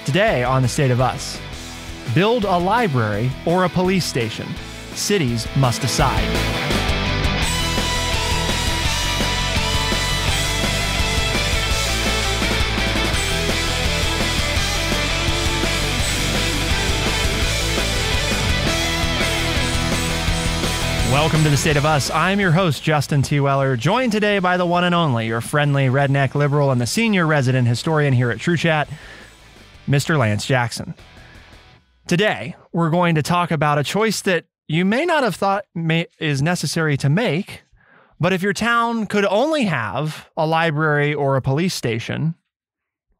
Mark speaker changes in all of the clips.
Speaker 1: Today on The State of Us, build a library or a police station. Cities must decide. Welcome to The State of Us. I'm your host, Justin T. Weller, joined today by the one and only, your friendly redneck liberal and the senior resident historian here at True Chat, Mr. Lance Jackson. Today, we're going to talk about a choice that you may not have thought is necessary to make, but if your town could only have a library or a police station,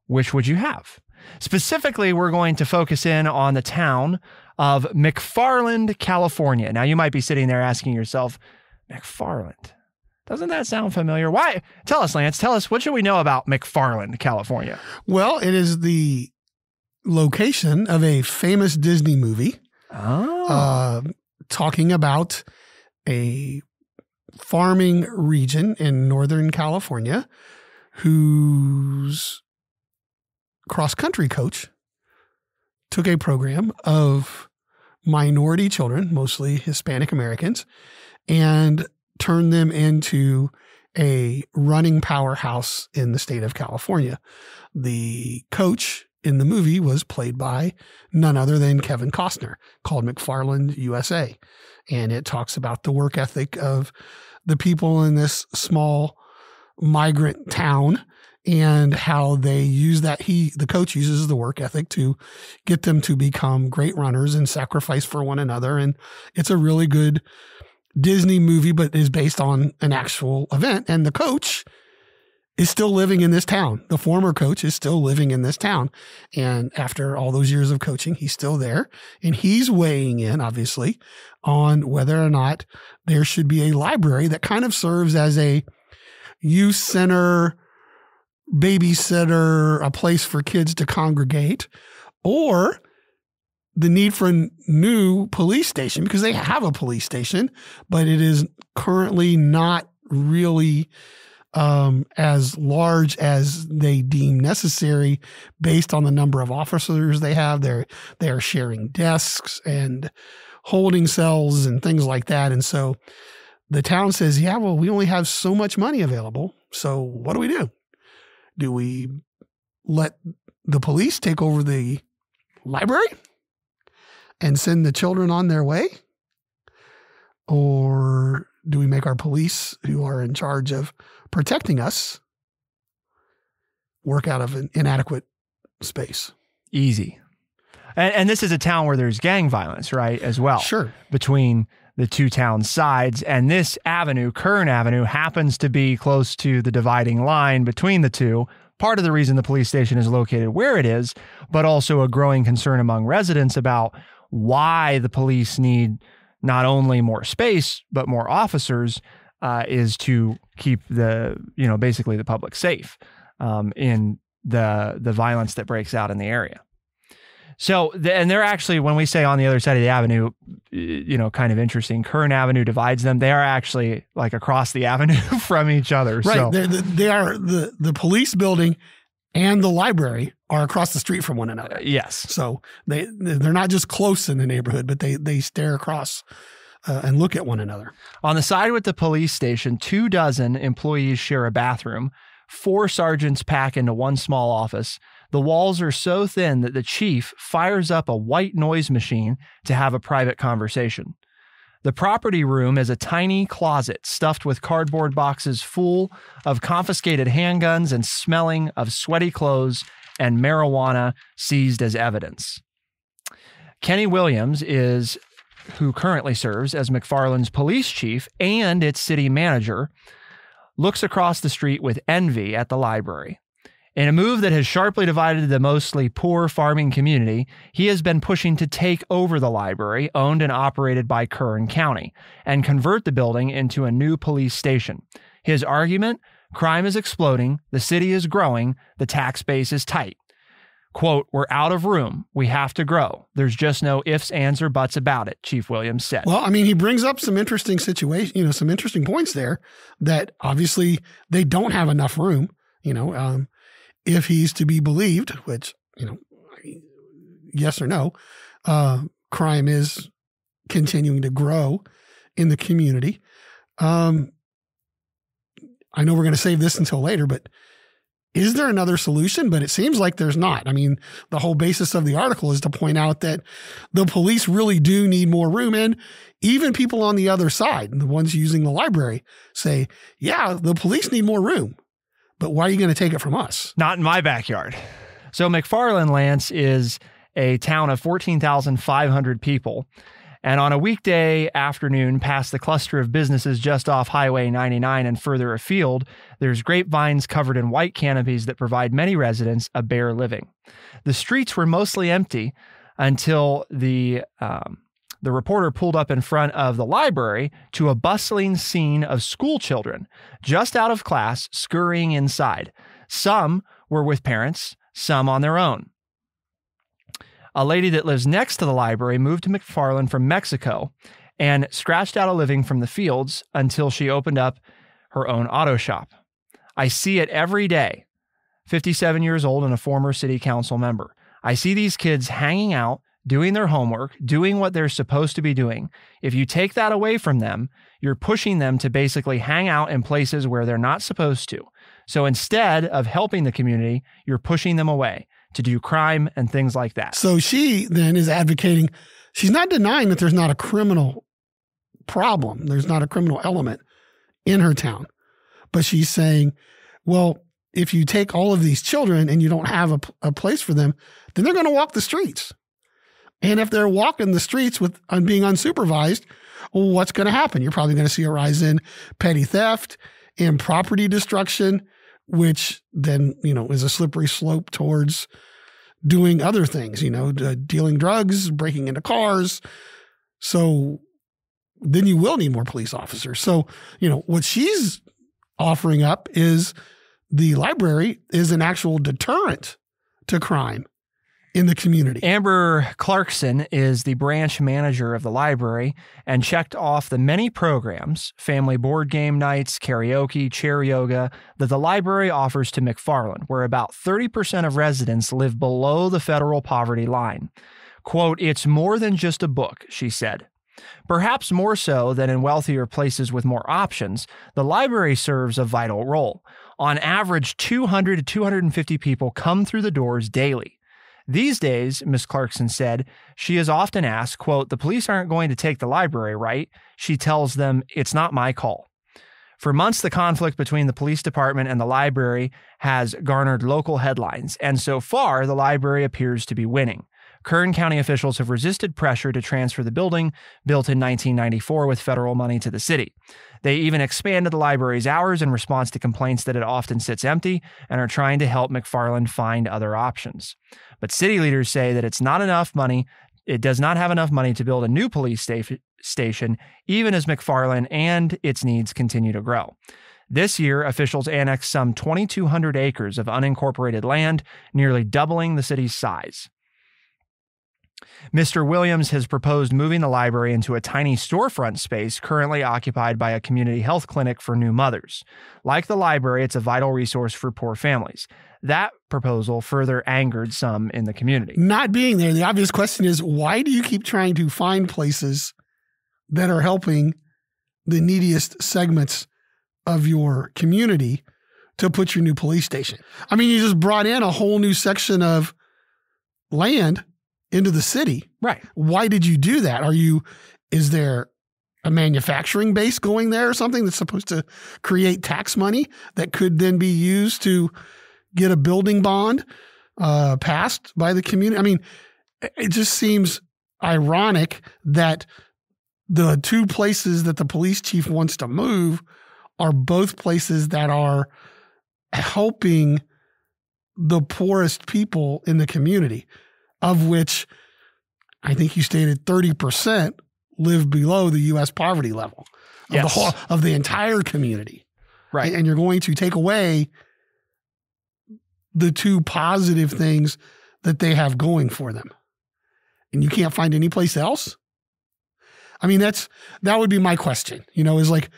Speaker 1: which would you have? Specifically, we're going to focus in on the town of McFarland, California. Now, you might be sitting there asking yourself, McFarland, doesn't that sound familiar? Why? Tell us, Lance. Tell us, what should we know about McFarland, California?
Speaker 2: Well, it is the location of a famous Disney movie talking about a farming region in Northern California whose cross-country coach took a program of minority children, mostly Hispanic Americans, and turned them into a running powerhouse in the state of California. The coach in the movie was played by none other than Kevin Costner, called McFarland, USA. And it talks about the work ethic of the people in this small migrant town and how they use that. The coach uses the work ethic to get them to become great runners and sacrifice for one another. And it's a really good Disney movie, but is based on an actual event. And the coach is still living in this town. The former coach is still living in this town. And after all those years of coaching, he's still there. And he's weighing in, obviously, on whether or not there should be a library that kind of serves as a youth center, babysitter, a place for kids to congregate, or the need for a new police station, because they have a police station, but it is currently not really as large as they deem necessary based on the number of officers they have. They are sharing desks and holding cells and things like that. And so the town says, yeah, well, we only have so much money available. So what do we do? Do we let the police take over the library and send the children on their way? Or do we make our police, who are in charge of protecting us, work out of an inadequate space?
Speaker 1: Easy. And this is a town where there's gang violence, right, as well?
Speaker 2: Sure.
Speaker 1: Between the two town sides. And this avenue, Kern Avenue, happens to be close to the dividing line between the two. Part of the reason the police station is located where it is, but also a growing concern among residents about why the police need not only more space, but more officers, is to keep basically the public safe in the violence that breaks out in the area. So, and they're actually, when we say on the other side of the avenue, kind of interesting, Kern Avenue divides them. They are actually like across the avenue from each other.
Speaker 2: Right.
Speaker 1: So
Speaker 2: They are the police building and the library are across the street from one another.
Speaker 1: Yes.
Speaker 2: So they're not just close in the neighborhood, but they stare across and look at one another.
Speaker 1: On the side with the police station, 24 employees share a bathroom. 4 sergeants pack into one small office. The walls are so thin that the chief fires up a white noise machine to have a private conversation. The property room is a tiny closet stuffed with cardboard boxes full of confiscated handguns and smelling of sweaty clothes and marijuana seized as evidence. Kenny Williams is who currently serves as McFarland's police chief and its city manager, looks across the street with envy at the library. In a move that has sharply divided the mostly poor farming community, he has been pushing to take over the library, owned and operated by Kern County, and convert the building into a new police station. His argument? Crime is exploding, the city is growing, the tax base is tight. Quote, "We're out of room. We have to grow. There's just no ifs, ands, or buts about it," Chief Williams said.
Speaker 2: Well, I mean, he brings up some interesting some interesting points there that obviously they don't have enough room, if he's to be believed, which, yes or no, crime is continuing to grow in the community. I know we're going to save this until later, but is there another solution? But it seems like there's not. I mean, the whole basis of the article is to point out that the police really do need more room. And even people on the other side, the ones using the library, say, yeah, the police need more room. But why are you going to take it from us?
Speaker 1: Not in my backyard. So McFarland, Lance, is a town of 14,500 people. And on a weekday afternoon, past the cluster of businesses just off Highway 99 and further afield, there's grapevines covered in white canopies that provide many residents a bare living. The streets were mostly empty until the reporter pulled up in front of the library to a bustling scene of school children just out of class scurrying inside. Some were with parents, some on their own. A lady that lives next to the library moved to McFarland from Mexico and scratched out a living from the fields until she opened up her own auto shop. I see it every day. 57 years old and a former city council member. I see these kids hanging out, doing their homework, doing what they're supposed to be doing. If you take that away from them, you're pushing them to basically hang out in places where they're not supposed to. So instead of helping the community, you're pushing them away to do crime and things like that.
Speaker 2: So she then is advocating, she's not denying that there's not a criminal problem. There's not a criminal element in her town. But she's saying, well, if you take all of these children and you don't have a place for them, then they're going to walk the streets. And if they're walking the streets being unsupervised, well, what's going to happen? You're probably going to see a rise in petty theft and property destruction, which then, is a slippery slope towards doing other things, dealing drugs, breaking into cars. So then you will need more police officers. So, what she's offering up is the library is an actual deterrent to crime in the community.
Speaker 1: Amber Clarkson is the branch manager of the library and checked off the many programs, family board game nights, karaoke, chair yoga, that the library offers to McFarland, where about 30% of residents live below the federal poverty line. Quote, "It's more than just a book," she said. Perhaps more so than in wealthier places with more options, the library serves a vital role. On average, 200 to 250 people come through the doors daily. These days, Ms. Clarkson said, she is often asked, quote, "The police aren't going to take the library, right?" She tells them, "It's not my call." For months, the conflict between the police department and the library has garnered local headlines, and so far, the library appears to be winning. Kern County officials have resisted pressure to transfer the building, built in 1994 with federal money, to the city. They even expanded the library's hours in response to complaints that it often sits empty and are trying to help McFarland find other options. But city leaders say that it's not enough money. It does not have enough money to build a new police station, even as McFarland and its needs continue to grow. This year, officials annexed some 2,200 acres of unincorporated land, nearly doubling the city's size. Mr. Williams has proposed moving the library into a tiny storefront space currently occupied by a community health clinic for new mothers. Like the library, it's a vital resource for poor families. That proposal further angered some in the community.
Speaker 2: Not being there, the obvious question is, why do you keep trying to find places that are helping the neediest segments of your community to put your new police station? I mean, you just brought in a whole new section of land into the city.
Speaker 1: Right.
Speaker 2: Why did you do that? Is there a manufacturing base going there or something that's supposed to create tax money that could then be used to get a building bond passed by the community? I mean, it just seems ironic that the two places that the police chief wants to move are both places that are helping the poorest people in the community, of which I think you stated 30% live below the U.S. poverty level of
Speaker 1: Yes.
Speaker 2: the whole of the entire community.
Speaker 1: Right.
Speaker 2: And you're going to take away the two positive things that they have going for them. And you can't find any place else? I mean, that would be my question, is like,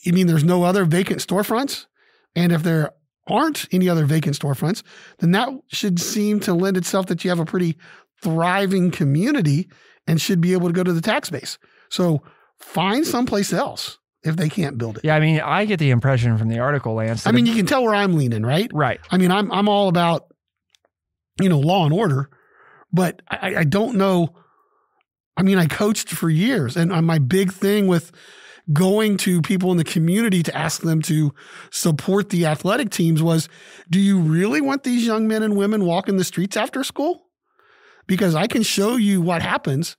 Speaker 2: you mean there's no other vacant storefronts? And if there aren't any other vacant storefronts, then that should seem to lend itself that you have a pretty thriving community and should be able to go to the tax base. So find someplace else if they can't build it.
Speaker 1: Yeah, I mean, I get the impression from the article, Lance.
Speaker 2: I mean, you can tell where I'm leaning, right?
Speaker 1: Right.
Speaker 2: I mean, I'm all about, law and order, but I don't know. I mean, I coached for years, and my big thing with going to people in the community to ask them to support the athletic teams was, do you really want these young men and women walking the streets after school? Because I can show you what happens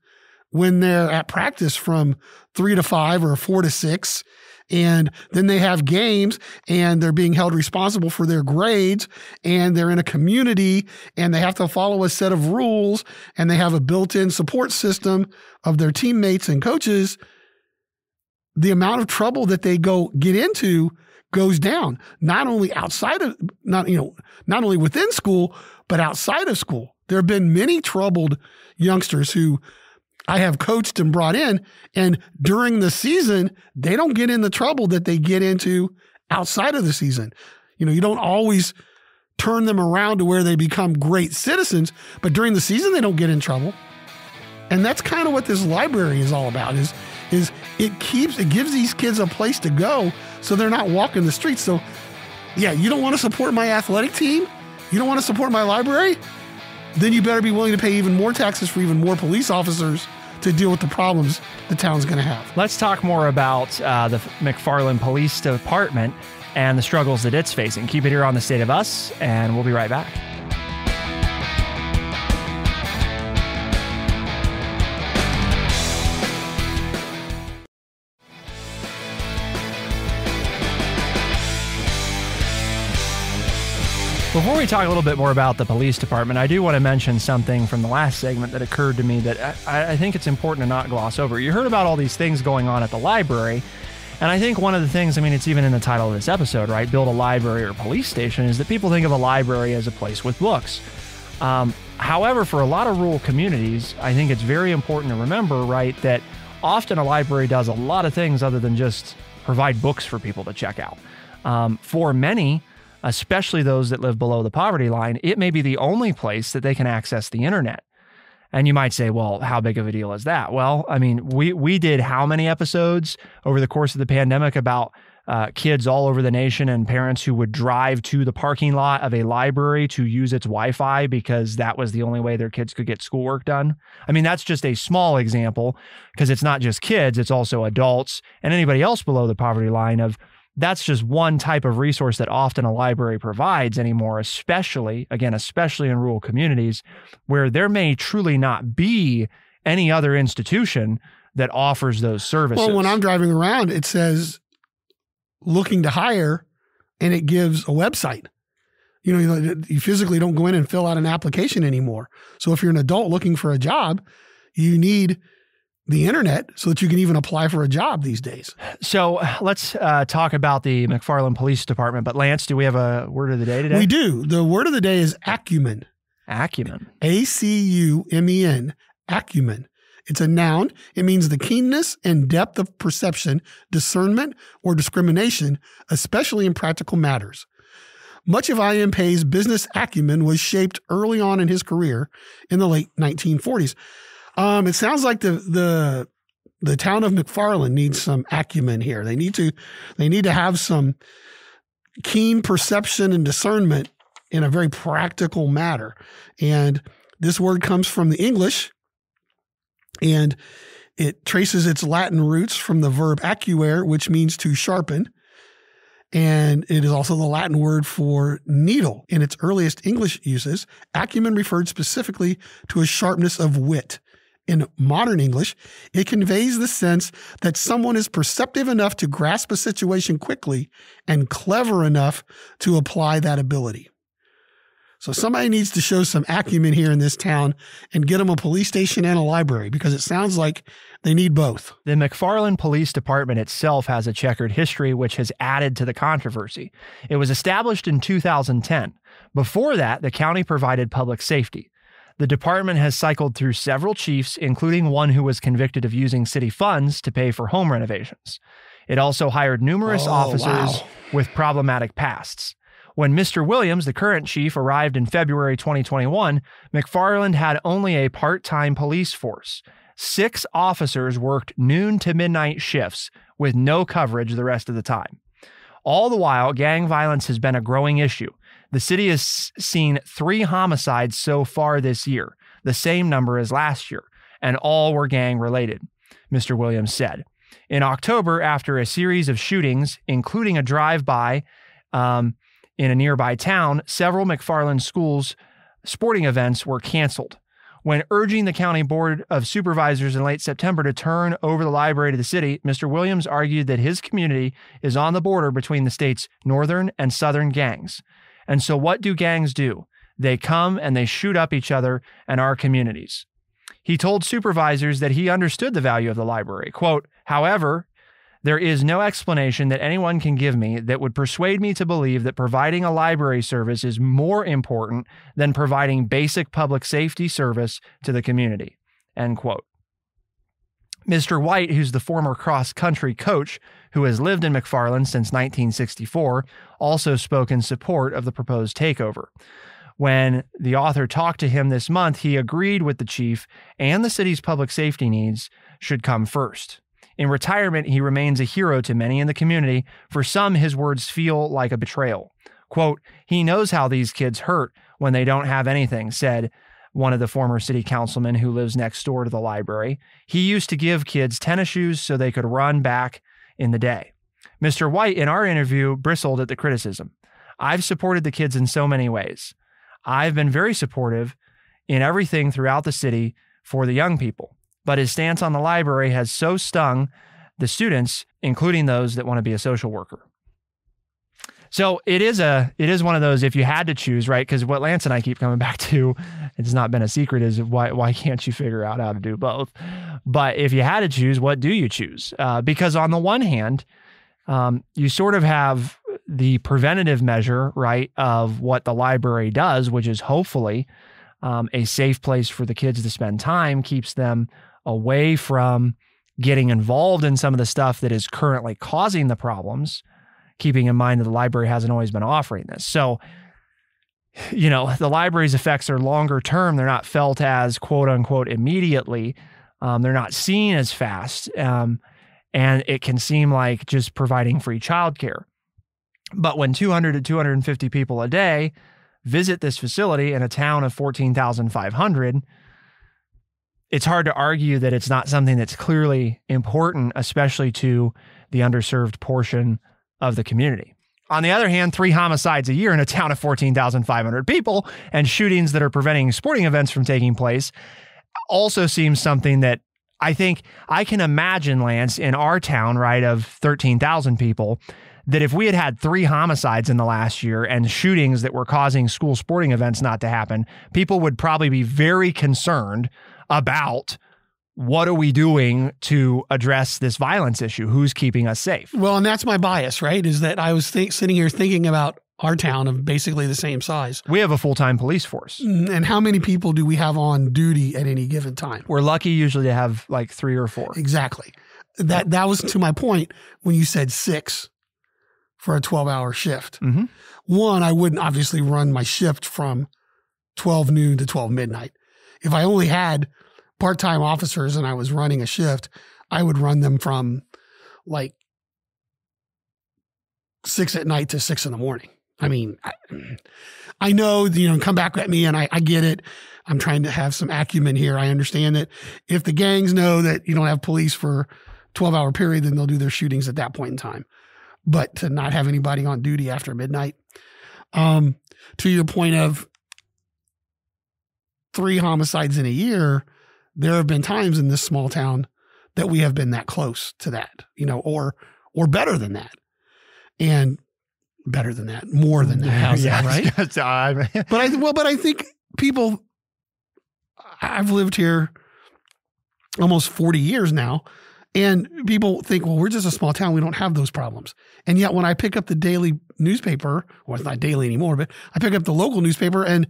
Speaker 2: when they're at practice from 3 to 5 or 4 to 6, and then they have games and they're being held responsible for their grades, and they're in a community and they have to follow a set of rules, and they have a built-in support system of their teammates and coaches. The amount of trouble that they get into goes down, not only within school, but outside of school. There have been many troubled youngsters who I have coached and brought in, and during the season, they don't get in the trouble that they get into outside of the season. You don't always turn them around to where they become great citizens, but during the season, they don't get in trouble. And that's kind of what this library is all about, is it gives these kids a place to go so they're not walking the streets. So yeah, you don't want to support my athletic team? You don't want to support my library? Then you better be willing to pay even more taxes for even more police officers to deal with the problems the town's going to have.
Speaker 1: Let's talk more about the McFarland Police Department and the struggles that it's facing. Keep it here on The State of Us, and we'll be right back. Before we talk a little bit more about the police department, I do want to mention something from the last segment that occurred to me that I think it's important to not gloss over. You heard about all these things going on at the library, and I think one of the things, I mean, it's even in the title of this episode, right? Build a library or police station, is that people think of a library as a place with books. However, for a lot of rural communities, I think it's very important to remember, right, that often a library does a lot of things other than just provide books for people to check out. For many, especially those that live below the poverty line, it may be the only place that they can access the internet. And you might say, well, how big of a deal is that? Well, I mean, we did how many episodes over the course of the pandemic about kids all over the nation and parents who would drive to the parking lot of a library to use its Wi-Fi because that was the only way their kids could get schoolwork done. I mean, that's just a small example, because it's not just kids, it's also adults and anybody else below the poverty line. That's just one type of resource that often a library provides anymore, especially in rural communities where there may truly not be any other institution that offers those services.
Speaker 2: Well, when I'm driving around, it says looking to hire, and it gives a website. You physically don't go in and fill out an application anymore. So if you're an adult looking for a job, you need the internet so that you can even apply for a job these days.
Speaker 1: So let's talk about the McFarland Police Department. But Lance, do we have a word of the day today?
Speaker 2: We do. The word of the day is acumen.
Speaker 1: Acumen.
Speaker 2: A-C-U-M-E-N. Acumen. It's a noun. It means the keenness and depth of perception, discernment, or discrimination, especially in practical matters. Much of I.M. Pei's business acumen was shaped early on in his career in the late 1940s. It sounds like the town of McFarland needs some acumen here. They need to have some keen perception and discernment in a very practical matter. And this word comes from the English, and it traces its Latin roots from the verb acuere, which means to sharpen. And it is also the Latin word for needle. In its earliest English uses, acumen referred specifically to a sharpness of wit. In modern English, it conveys the sense that someone is perceptive enough to grasp a situation quickly and clever enough to apply that ability. So somebody needs to show some acumen here in this town and get them a police station and a library, because it sounds like they need both.
Speaker 1: The McFarland Police Department itself has a checkered history, which has added to the controversy. It was established in 2010. Before that, the county provided public safety. The department has cycled through several chiefs, including one who was convicted of using city funds to pay for home renovations. It also hired numerous officers with problematic pasts. When Mr. Williams, the current chief, arrived in February 2021, McFarland had only a part-time police force. 6 officers worked noon to midnight shifts with no coverage the rest of the time. All the while, gang violence has been a growing issue. The city has seen 3 homicides so far this year, the same number as last year, and all were gang-related, Mr. Williams said. In October, after a series of shootings, including a drive-by in a nearby town, several McFarland schools' sporting events were canceled. When urging the county board of supervisors in late September to turn over the library to the city, Mr. Williams argued that his community is on the border between the state's northern and southern gangs. And so what do gangs do? They come and they shoot up each other and our communities. He told supervisors that he understood the value of the library. Quote, however, there is no explanation that anyone can give me that would persuade me to believe that providing a library service is more important than providing basic public safety service to the community. End quote. Mr. White, who's the former cross-country coach who has lived in McFarland since 1964, also spoke in support of the proposed takeover. When the author talked to him this month, he agreed with the chief and the city's public safety needs should come first. In retirement, he remains a hero to many in the community. For some, his words feel like a betrayal. Quote, he knows how these kids hurt when they don't have anything, said one of the former city councilmen who lives next door to the library. He used to give kids tennis shoes so they could run back in the day. Mr. White, in our interview, bristled at the criticism. I've supported the kids in so many ways. I've been very supportive in everything throughout the city for the young people. But his stance on the library has so stung the students, including those that want to be a social worker. So it is one of those, if you had to choose, right? Because what Lance and I keep coming back to, it's not been a secret, is why can't you figure out how to do both? But if you had to choose, what do you choose? Because on the one hand, you sort of have the preventative measure, right, of what the library does, which is hopefully a safe place for the kids to spend time, keeps them away from getting involved in some of the stuff that is currently causing the problems, keeping in mind that the library hasn't always been offering this. So, you know, the library's effects are longer term. They're not felt as quote unquote immediately. They're not seen as fast. And it can seem like just providing free childcare. But when 200 to 250 people a day visit this facility in a town of 14,500, it's hard to argue that it's not something that's clearly important, especially to the underserved portion of the community. On the other hand, 3 homicides a year in a town of 14,500 people and shootings that are preventing sporting events from taking place also seems something that I think I can imagine, Lance, in our town, right, of 13,000 people, that if we had had 3 homicides in the last year and shootings that were causing school sporting events not to happen, people would probably be very concerned about what are we doing to address this violence issue? Who's keeping us safe?
Speaker 2: Well, and that's my bias, right? Is that I was sitting here thinking about our town of basically the same size.
Speaker 1: We have a full-time police force.
Speaker 2: And how many people do we have on duty at any given time?
Speaker 1: We're lucky usually to have like 3 or 4.
Speaker 2: Exactly. That was to my point when you said 6 for a 12-hour shift.
Speaker 1: Mm-hmm.
Speaker 2: One, I wouldn't obviously run my shift from 12 noon to 12 midnight. If I only had part-time officers and I was running a shift, I would run them from like 6 at night to 6 in the morning. I mean, I know, come back at me and I get it. I'm trying to have some acumen here. I understand that if the gangs know that you don't have police for a 12-hour period, then they'll do their shootings at that point in time. But to not have anybody on duty after midnight, to your point of 3 homicides in a year, there have been times in this small town that we have been that close to that, or better than that. And better than that, more than that. How's that, right? But I think people, I've lived here almost 40 years now, and people think, well, we're just a small town. We don't have those problems. And yet when I pick up the daily newspaper, well, it's not daily anymore, but I pick up the local newspaper and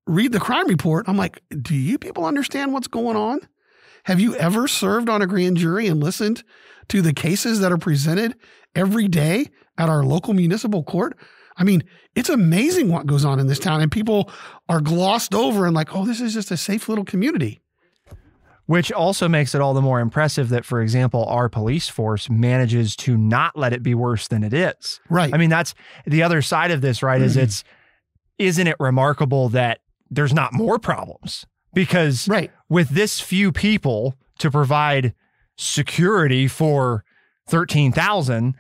Speaker 2: read the crime report, I'm like, do you people understand what's going on? Have you ever served on a grand jury and listened to the cases that are presented every day at our local municipal court? I mean, it's amazing what goes on in this town, and people are glossed over and like, oh, this is just a safe little community.
Speaker 1: Which also makes it all the more impressive that, for example, our police force manages to not let it be worse than it is.
Speaker 2: Right.
Speaker 1: I mean, that's the other side of this, right? Is isn't it remarkable that there's not more problems? Because with this few people to provide security for 13,000,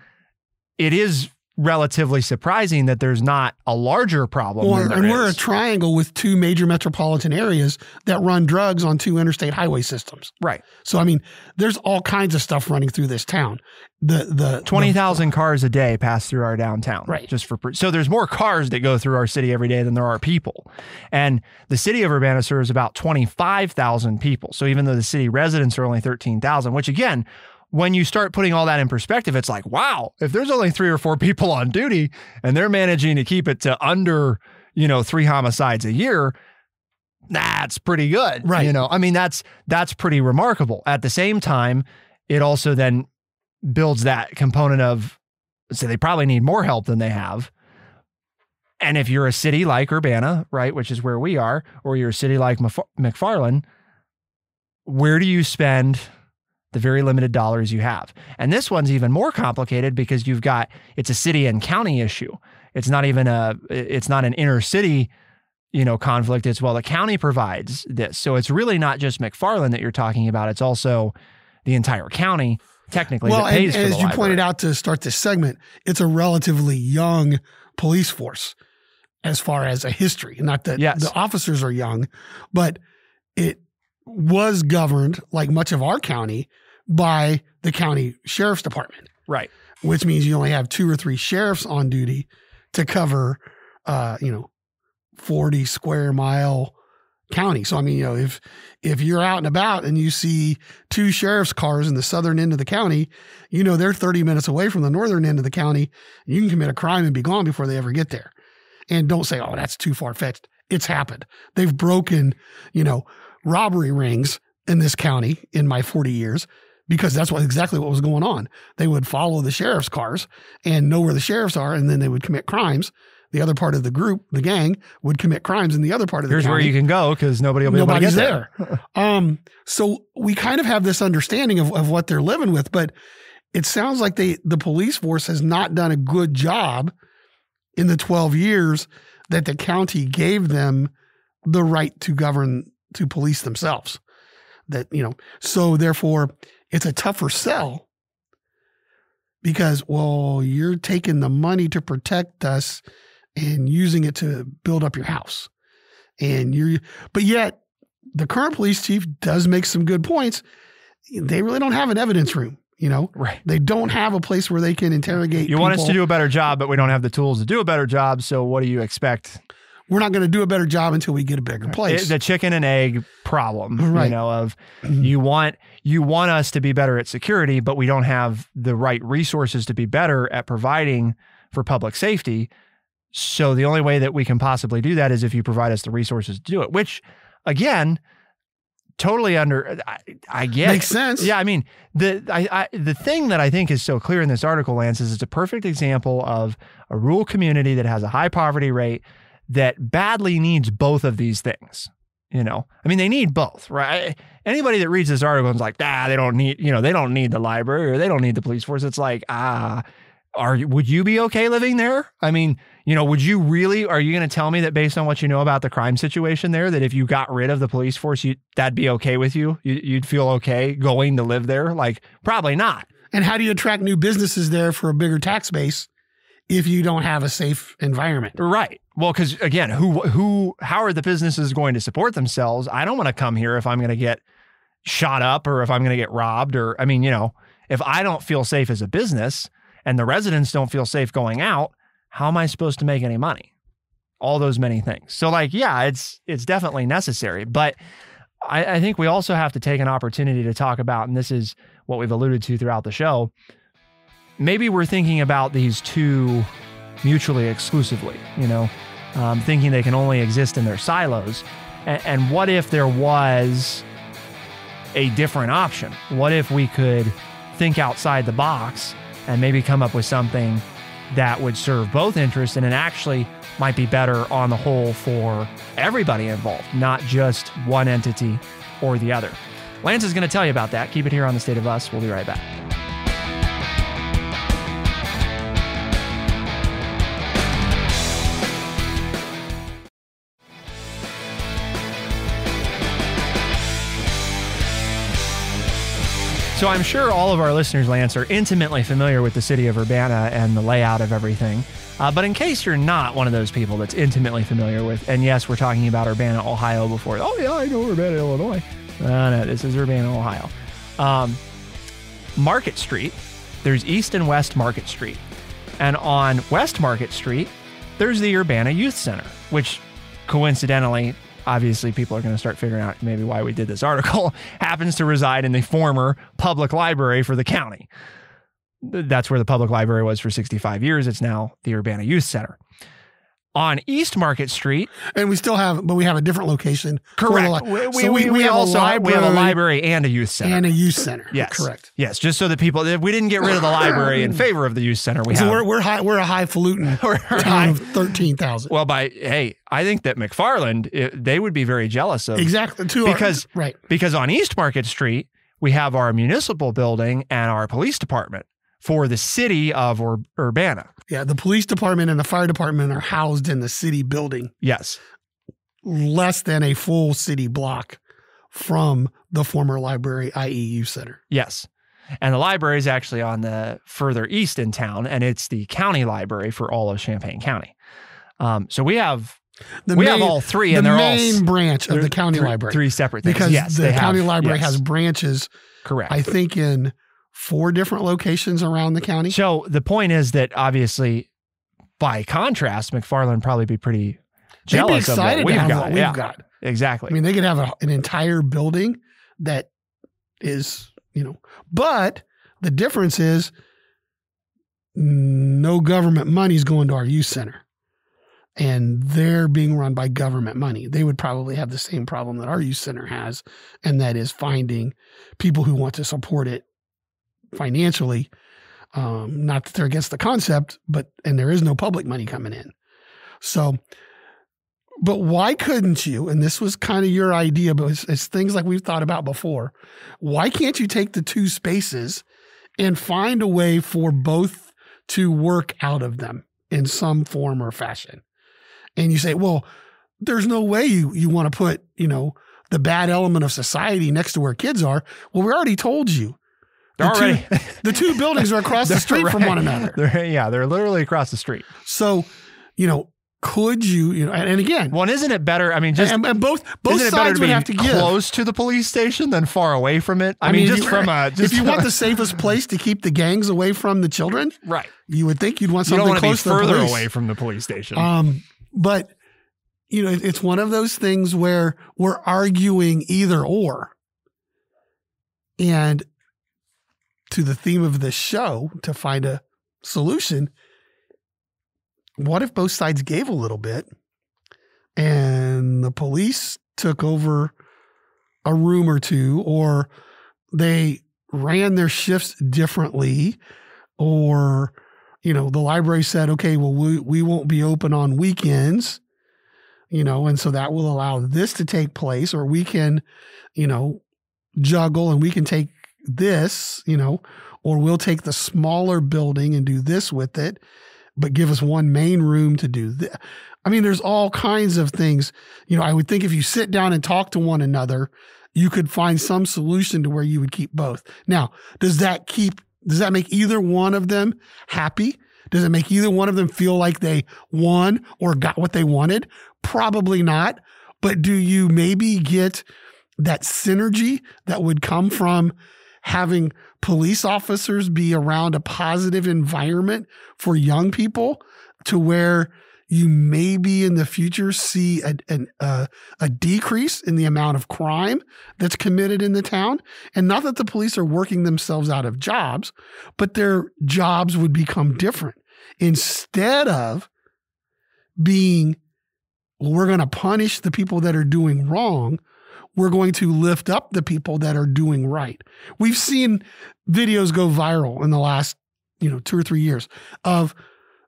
Speaker 1: it is relatively surprising that there's not a larger problem.
Speaker 2: Well, and we're a triangle with 2 major metropolitan areas that run drugs on 2 interstate highway systems.
Speaker 1: Right.
Speaker 2: So, I mean, there's all kinds of stuff running through this town. The
Speaker 1: 20,000 cars a day pass through our downtown.
Speaker 2: Right.
Speaker 1: So there's more cars that go through our city every day than there are people. And the city of Urbana serves about 25,000 people. So even though the city residents are only 13,000, which again, when you start putting all that in perspective, it's like, wow, if there's only 3 or 4 people on duty and they're managing to keep it to under, 3 homicides a year, that's pretty good.
Speaker 2: Right.
Speaker 1: I mean, that's pretty remarkable. At the same time, it also then builds that component of, so they probably need more help than they have. And if you're a city like Urbana, right, which is where we are, or you're a city like McFarland, where do you spend the very limited dollars you have? And this one's even more complicated because it's a city and county issue. It's not an inner city, conflict. It's, well, the county provides this. So it's really not just McFarland that you're talking about. It's also the entire county, technically, that pays for the library.
Speaker 2: As you pointed out to start this segment, it's a relatively young police force as far as a history. Not that the officers are young, but it was governed, like much of our county, by the county sheriff's department.
Speaker 1: Right.
Speaker 2: Which means you only have 2 or 3 sheriffs on duty to cover, 40 square mile county. So, I mean, if you're out and about and you see 2 sheriff's cars in the southern end of the county, they're 30 minutes away from the northern end of the county. You can commit a crime and be gone before they ever get there. And don't say, oh, that's too far-fetched. It's happened. They've broken, robbery rings in this county in my 40 years, because that's exactly what was going on. They would follow the sheriff's cars and know where the sheriffs are, and then they would commit crimes. The other part of the group, the gang, would commit crimes in the other part of the county.
Speaker 1: Here's where you can go because nobody will be able to get there.
Speaker 2: So we kind of have this understanding of what they're living with, but it sounds like the police force has not done a good job in the 12 years that the county gave them the right to govern, to police themselves. So therefore it's a tougher sell because, well, you're taking the money to protect us and using it to build up your house. But yet the current police chief does make some good points. They really don't have an evidence room.
Speaker 1: Right.
Speaker 2: They don't have a place where they can interrogate
Speaker 1: You
Speaker 2: people.
Speaker 1: want us to do a better job, but we don't have the tools to do a better job. So what do you expect?
Speaker 2: We're not going to do a better job until we get a bigger place.
Speaker 1: The chicken and egg problem,
Speaker 2: right.
Speaker 1: You want us to be better at security, but we don't have the right resources to be better at providing for public safety. So the only way that we can possibly do that is if you provide us the resources to do it, which again, totally I get.
Speaker 2: Makes sense.
Speaker 1: Yeah. I mean, the thing that I think is so clear in this article, Lance, is it's a perfect example of a rural community that has a high poverty rate that badly needs both of these things. I mean, they need both, right? Anybody that reads this article and is like, they don't need, they don't need the library or they don't need the police force. It's like, would you be okay living there? I mean, are you going to tell me that based on what you know about the crime situation there, that if you got rid of the police force, that'd be okay with you? You'd feel okay going to live there? Like, probably not.
Speaker 2: And how do you attract new businesses there for a bigger tax base if you don't have a safe environment?
Speaker 1: Right. Well, because again, how are the businesses going to support themselves? I don't want to come here if I'm going to get shot up or if I'm going to get robbed or, if I don't feel safe as a business and the residents don't feel safe going out, how am I supposed to make any money? All those many things. So it's definitely necessary. But I think we also have to take an opportunity to talk about, and this is what we've alluded to throughout the show, maybe we're thinking about these two mutually exclusively, thinking they can only exist in their silos. And what if there was a different option? What if we could think outside the box and maybe come up with something that would serve both interests, and it actually might be better on the whole for everybody involved, not just one entity or the other. Lance is going to tell you about that. Keep it here on The State of Us. We'll be right back. So I'm sure all of our listeners, Lance, are intimately familiar with the city of Urbana and the layout of everything. But in case you're not one of those people that's intimately familiar with, and yes, we're talking about Urbana, Ohio before. Oh yeah, I know Urbana, Illinois. No, this is Urbana, Ohio. Market Street, there's East and West Market Street. And on West Market Street, there's the Urbana Youth Center, which coincidentally, obviously people are going to start figuring out maybe why we did this article, happens to reside in the former public library for the county. That's where the public library was for 65 years. It's now the Urbana Youth Center. On East Market Street.
Speaker 2: And we still have, but we have a different location.
Speaker 1: Correct. We also have a library and a youth center.
Speaker 2: And a youth center.
Speaker 1: Yes.
Speaker 2: Correct.
Speaker 1: Yes. Just so that people, if we didn't get rid of the library in favor of the youth center,
Speaker 2: we're a highfalutin town of 13,000.
Speaker 1: Well, I think that McFarland, they would be very jealous of.
Speaker 2: Exactly.
Speaker 1: Because on East Market Street, we have our municipal building and our police department for the city of Urbana.
Speaker 2: Yeah, the police department and the fire department are housed in the city building.
Speaker 1: Yes.
Speaker 2: Less than a full city block from the former library, i.e. youth center.
Speaker 1: Yes. And the library is actually on the further east in town, and it's the county library for all of Champaign County. So we have all three, and they're all
Speaker 2: the main branch of the county library.
Speaker 1: Three separate things.
Speaker 2: Because the county library has branches.
Speaker 1: Correct.
Speaker 2: I think in 4 different locations around the county.
Speaker 1: So the point is that obviously, by contrast, McFarland probably be pretty jealous of what we've got. Exactly.
Speaker 2: I mean, they could have an entire building that is, but the difference is no government money is going to our youth center. And they're being run by government money. They would probably have the same problem that our youth center has, and that is finding people who want to support it financially. Not that they're against the concept, and there is no public money coming in. So, but why couldn't you, and this was kind of your idea, but it's things like we've thought about before, why can't you take the 2 spaces and find a way for both to work out of them in some form or fashion? And you say, well, there's no way you want to put, the bad element of society next to where kids are. Well, we already told you. The 2 buildings are across the street from one another.
Speaker 1: They're literally across the street.
Speaker 2: So, could you, and again.
Speaker 1: Well, isn't it better? I mean,
Speaker 2: and both sides would have to give.
Speaker 1: Close to the police station than far away from it. I mean, if
Speaker 2: you want the safest place to keep the gangs away from the children,
Speaker 1: right?
Speaker 2: You would think you'd want something close to the police.
Speaker 1: Further away from the police station.
Speaker 2: But it's one of those things where we're arguing either or. And to the theme of this show, to find a solution, what if both sides gave a little bit and the police took over a room or 2, or they ran their shifts differently, or, the library said, okay, well, we won't be open on weekends, and so that will allow this to take place, or we can, juggle and we can take this, or we'll take the smaller building and do this with it, but give us one main room to do this. I mean, there's all kinds of things. I would think if you sit down and talk to one another, you could find some solution to where you would keep both. Now, does that make either one of them happy? Does it make either one of them feel like they won or got what they wanted? Probably not. But do you maybe get that synergy that would come from having police officers be around a positive environment for young people, to where you maybe in the future see a decrease in the amount of crime that's committed in the town? And not that the police are working themselves out of jobs, but their jobs would become different. Instead of being, we're going to punish the people that are doing wrong, we're going to lift up the people that are doing right. We've seen videos go viral in the last, 2 or 3 years of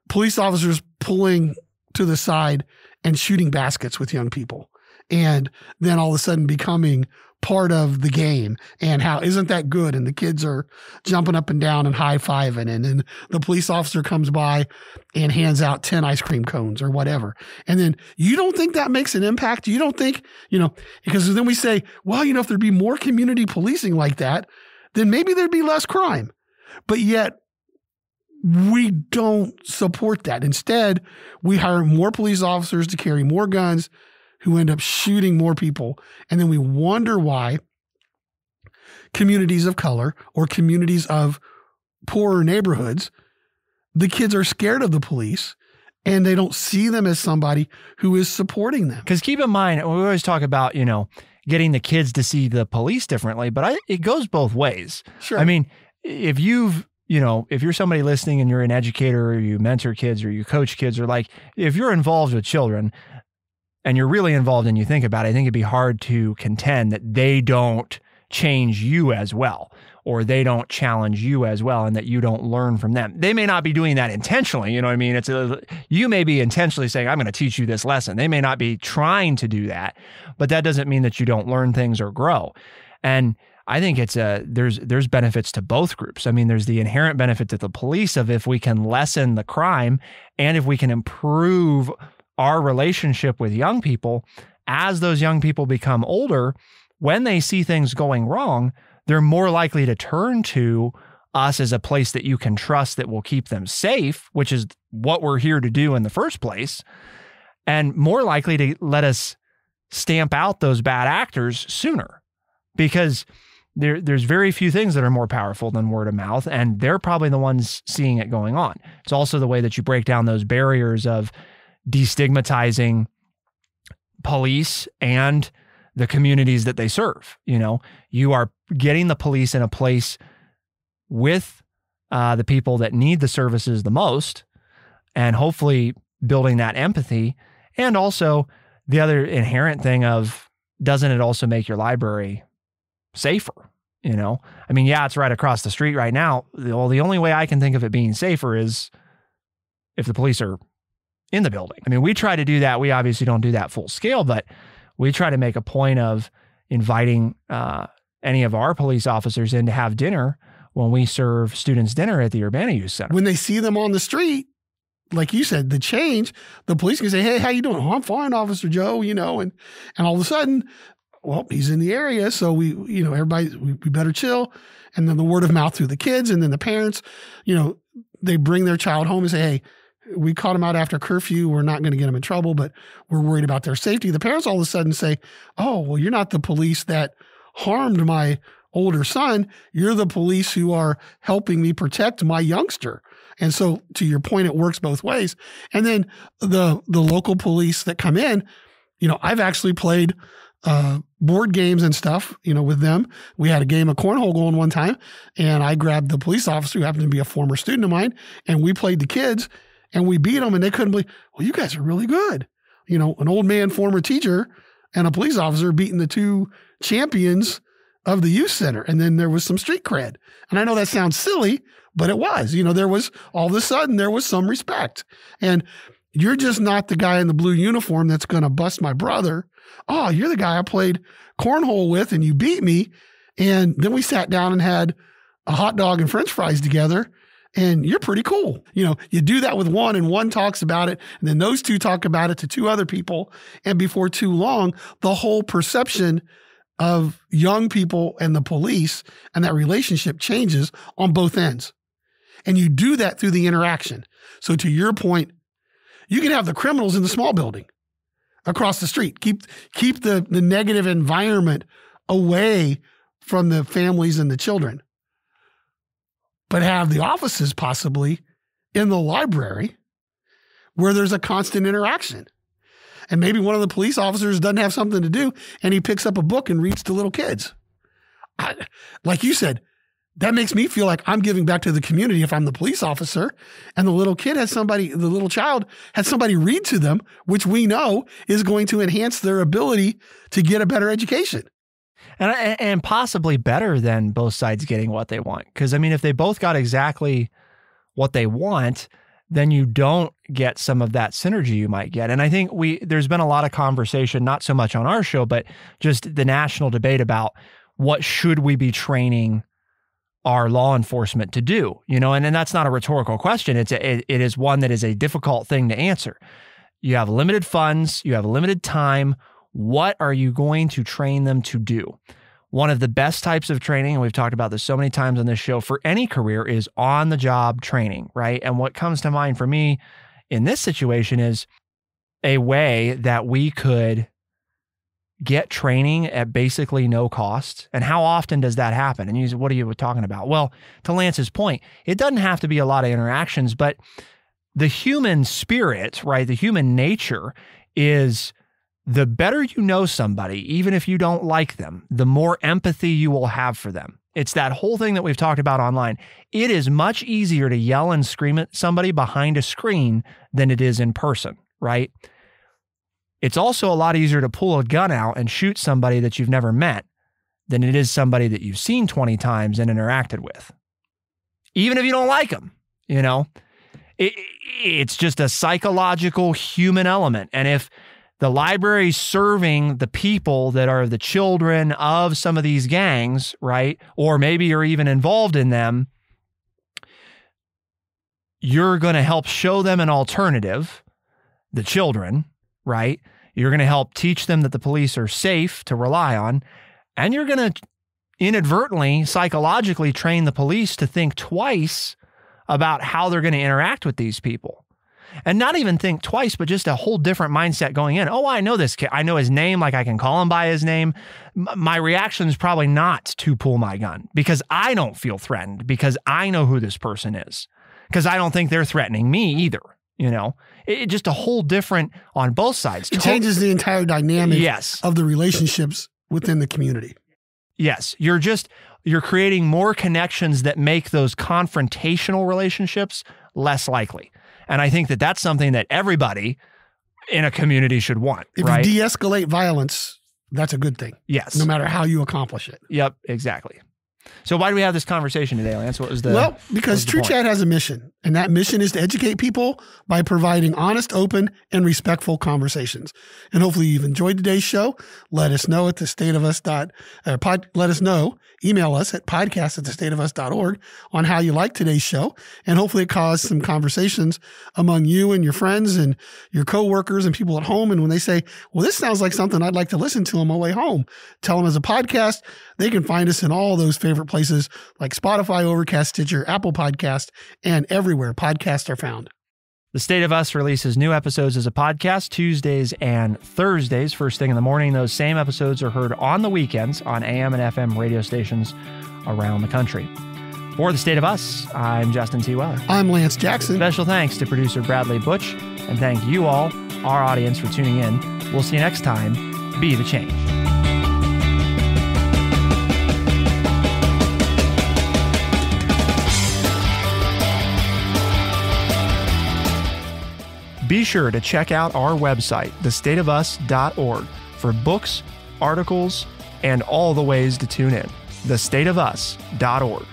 Speaker 2: police officers pulling to the side and shooting baskets with young people, and then all of a sudden becoming part of the game, and how isn't that good? And the kids are jumping up and down and high-fiving, and then the police officer comes by and hands out 10 ice cream cones or whatever. And then you don't think that makes an impact? You don't think, because then we say, well, if there'd be more community policing like that, then maybe there'd be less crime. But yet we don't support that. Instead, we hire more police officers to carry more guns, who end up shooting more people. And then we wonder why communities of color or communities of poorer neighborhoods, the kids are scared of the police and they don't see them as somebody who is supporting them.
Speaker 1: Because keep in mind, we always talk about, getting the kids to see the police differently, but it goes both ways.
Speaker 2: Sure.
Speaker 1: I mean, if you're somebody listening and you're an educator or you mentor kids or you coach kids, or if you're involved with children, and you're really involved and you think about it, I think it'd be hard to contend that they don't change you as well, or they don't challenge you as well, and that you don't learn from them. They may not be doing that intentionally. You know what I mean? You may be intentionally saying, I'm going to teach you this lesson. They may not be trying to do that, but that doesn't mean that you don't learn things or grow. And I think there's benefits to both groups. I mean, there's the inherent benefit to the police of if we can lessen the crime and if we can improve our relationship with young people. As those young people become older, when they see things going wrong, they're more likely to turn to us as a place that you can trust that will keep them safe, which is what we're here to do in the first place, and more likely to let us stamp out those bad actors sooner, because there's very few things that are more powerful than word of mouth, and they're probably the ones seeing it going on. It's also the way that you break down those barriers of destigmatizing police and the communities that they serve. You are getting the police in a place with the people that need the services the most, and hopefully building that empathy. And also the other inherent thing of, doesn't it also make your library safer? I mean, yeah, it's right across the street right now. The only way I can think of it being safer is if the police are in the building. I mean, we try to do that. We obviously don't do that full scale, but we try to make a point of inviting any of our police officers in to have dinner when we serve students dinner at the Urbana Youth Center.
Speaker 2: When they see them on the street, like you said, the police can say, hey, how you doing? Oh, I'm fine, Officer Joe, and all of a sudden, well, he's in the area. So we better chill. And then the word of mouth through the kids, and then the parents, they bring their child home and say, hey, we caught him out after curfew. We're not going to get him in trouble, but we're worried about their safety. The parents all of a sudden say, oh, well, you're not the police that harmed my older son. You're the police who are helping me protect my youngster. And so to your point, it works both ways. And then the local police that come in, I've actually played board games and stuff, with them. We had a game of cornhole going one time, and I grabbed the police officer who happened to be a former student of mine, and we played the kids. And we beat them, and they couldn't believe, well, you guys are really good. An old man, former teacher, and a police officer beating the two champions of the youth center. And then there was some street cred. And I know that sounds silly, but it was. There was, all of a sudden, there was some respect. And you're just not the guy in the blue uniform that's going to bust my brother. Oh, you're the guy I played cornhole with, and you beat me. And then we sat down and had a hot dog and French fries together. And you're pretty cool. You do that with one, and one talks about it, and then those two talk about it to two other people. And before too long, the whole perception of young people and the police and that relationship changes on both ends. And you do that through the interaction. So to your point, you can have the criminals in the small building across the street. Keep the negative environment away from the families and the children. But have the offices possibly in the library where there's a constant interaction. And maybe one of the police officers doesn't have something to do, and he picks up a book and reads to little kids. Like you said, that makes me feel like I'm giving back to the community if I'm the police officer, and the little child has somebody read to them, which we know is going to enhance their ability to get a better education.
Speaker 1: And possibly better than both sides getting what they want. Because, I mean, if they both got exactly what they want, then you don't get some of that synergy you might get. And I think there's been a lot of conversation, not so much on our show, but just the national debate about what should we be training our law enforcement to do, and that's not a rhetorical question. It is one that is a difficult thing to answer. You have limited funds, you have limited time. What are you going to train them to do? One of the best types of training, and we've talked about this so many times on this show, for any career is on-the-job training, right? And what comes to mind for me in this situation is a way that we could get training at basically no cost. And how often does that happen? And what are you talking about? Well, to Lance's point, it doesn't have to be a lot of interactions, but the human spirit, right? The human nature is the better you know somebody, even if you don't like them, the more empathy you will have for them. It's that whole thing that we've talked about online. It is much easier to yell and scream at somebody behind a screen than it is in person, right? It's also a lot easier to pull a gun out and shoot somebody that you've never met than it is somebody that you've seen 20 times and interacted with. Even if you don't like them, it's just a psychological human element. And if the library's serving the people that are the children of some of these gangs, right? Or maybe you're even involved in them, you're going to help show them an alternative, the children, right? You're going to help teach them that the police are safe to rely on, and you're going to inadvertently, psychologically train the police to think twice about how they're going to interact with these people. And not even think twice, but just a whole different mindset going in. Oh, I know this kid. I know his name. Like I can call him by his name. My reaction is probably not to pull my gun because I don't feel threatened because I know who this person is because I don't think they're threatening me either. It just a whole different on both sides.
Speaker 2: It changes the entire dynamic of the relationships within the community.
Speaker 1: Yes. You're creating more connections that make those confrontational relationships less likely. And I think that that's something that everybody in a community should want.
Speaker 2: If you de-escalate violence, that's a good thing.
Speaker 1: Yes.
Speaker 2: No matter how you accomplish it.
Speaker 1: Yep, exactly. So why do we have this conversation today, Lance?
Speaker 2: Well, because True Chat has a mission, and that mission is to educate people by providing honest, open, and respectful conversations. And hopefully you've enjoyed today's show. Let us know at let us know. Email us at podcast@thestateofus.org on how you like today's show. And hopefully it caused some conversations among you and your friends and your coworkers and people at home. And when they say, well, this sounds like something I'd like to listen to on my way home, tell them as a podcast. They can find us in all those favorite places like Spotify, Overcast, Stitcher, Apple Podcast, and everywhere podcasts are found.
Speaker 1: The State of Us releases new episodes as a podcast Tuesdays and Thursdays, first thing in the morning. Those same episodes are heard on the weekends on AM and FM radio stations around the country. For The State of Us, I'm Justin T. Weller.
Speaker 2: I'm Lance Jackson.
Speaker 1: Special thanks to producer Bradley Butch, and thank you all, our audience, for tuning in. We'll see you next time. Be the change. Be sure to check out our website, thestateofus.org, for books, articles, and all the ways to tune in. thestateofus.org.